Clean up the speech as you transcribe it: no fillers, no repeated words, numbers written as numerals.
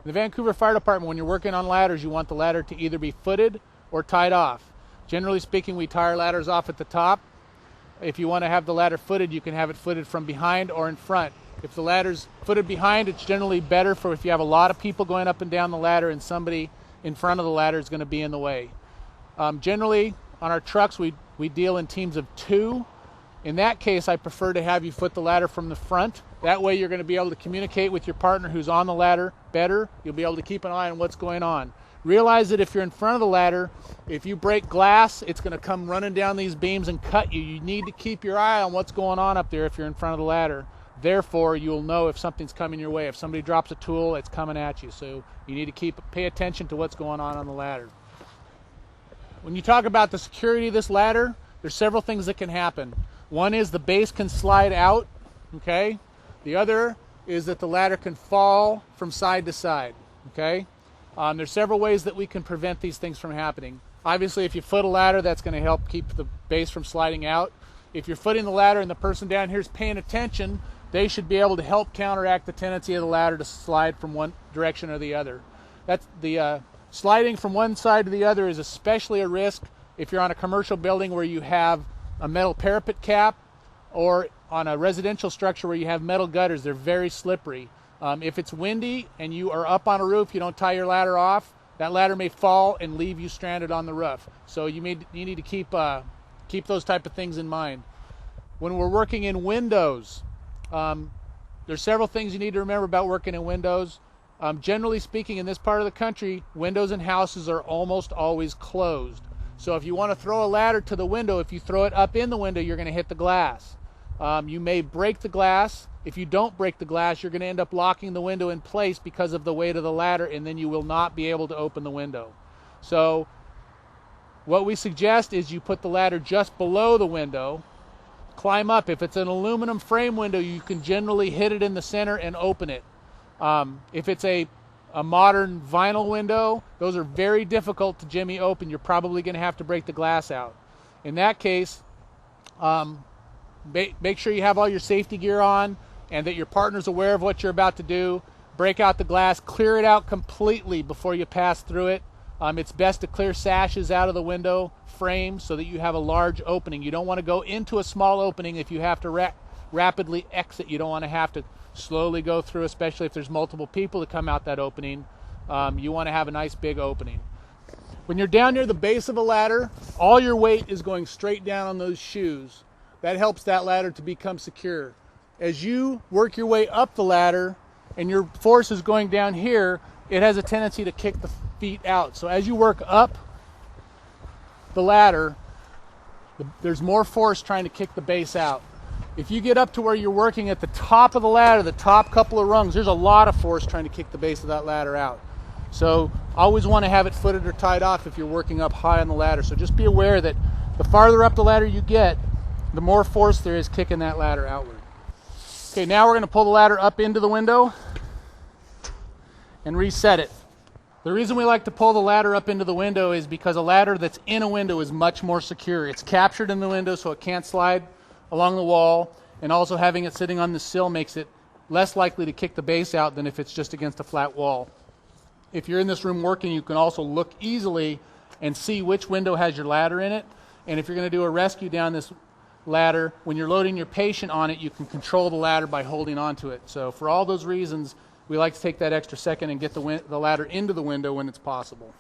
In the Vancouver Fire Department, when you're working on ladders, you want the ladder to either be footed or tied off. Generally speaking, we tie our ladders off at the top. If you want to have the ladder footed, you can have it footed from behind or in front. If the ladder's footed behind, it's generally better for if you have a lot of people going up and down the ladder and somebody in front of the ladder is going to be in the way. Generally, on our trucks, we deal in teams of 2. In that case, I prefer to have you foot the ladder from the front. That way you're going to be able to communicate with your partner who's on the ladder better. You'll be able to keep an eye on what's going on. Realize that if you're in front of the ladder, if you break glass, it's going to come running down these beams and cut you. You need to keep your eye on what's going on up there if you're in front of the ladder. Therefore, you'll know if something's coming your way. If somebody drops a tool, it's coming at you. So you need to pay attention to what's going on the ladder. When you talk about the security of this ladder, there's several things that can happen. One is the base can slide out, okay? The other is that the ladder can fall from side to side, okay? There's several ways that we can prevent these things from happening. Obviously, if you foot a ladder, that's going to help keep the base from sliding out. If you're footing the ladder and the person down here is paying attention, they should be able to help counteract the tendency of the ladder to slide from one direction or the other. That's the sliding from one side to the other is especially a risk if you're on a commercial building where you have a metal parapet cap or on a residential structure where you have metal gutters. They're very slippery. If it's windy and you are up on a roof, you don't tie your ladder off, that ladder may fall and leave you stranded on the roof. So you need to keep those type of things in mind. When we're working in windows, there's several things you need to remember about working in windows. Generally speaking, in this part of the country, windows in houses are almost always closed. So if you want to throw a ladder to the window, if you throw it up in the window, you're going to hit the glass. You may break the glass. If you don't break the glass, you're going to end up locking the window in place because of the weight of the ladder, and then you will not be able to open the window. So what we suggest is you put the ladder just below the window, climb up. If it's an aluminum frame window, you can generally hit it in the center and open it. If it's a modern vinyl window, those are very difficult to jimmy open. You're probably going to have to break the glass out. In that case, make sure you have all your safety gear on and that your partner's aware of what you're about to do. Break out the glass, clear it out completely before you pass through it. It's best to clear sashes out of the window frame so that you have a large opening. You don't want to go into a small opening if you have to rapidly exit. You don't want to have to slowly go through, especially if there's multiple people to come out that opening. You want to have a nice big opening. When you're down near the base of a ladder, all your weight is going straight down on those shoes. That helps that ladder to become secure. As you work your way up the ladder and your force is going down here, it has a tendency to kick the feet out. So as you work up the ladder, there's more force trying to kick the base out. If you get up to where you're working at the top of the ladder, the top couple of rungs, there's a lot of force trying to kick the base of that ladder out. So always want to have it footed or tied off if you're working up high on the ladder. So just be aware that the farther up the ladder you get, the more force there is kicking that ladder outward. Okay, now we're going to pull the ladder up into the window and reset it. The reason we like to pull the ladder up into the window is because a ladder that's in a window is much more secure. It's captured in the window so it can't slide along the wall, and also having it sitting on the sill makes it less likely to kick the base out than if it's just against a flat wall. If you're in this room working, you can also look easily and see which window has your ladder in it, and if you're going to do a rescue down this ladder, when you're loading your patient on it, you can control the ladder by holding onto it. So for all those reasons, we like to take that extra second and get the ladder into the window when it's possible.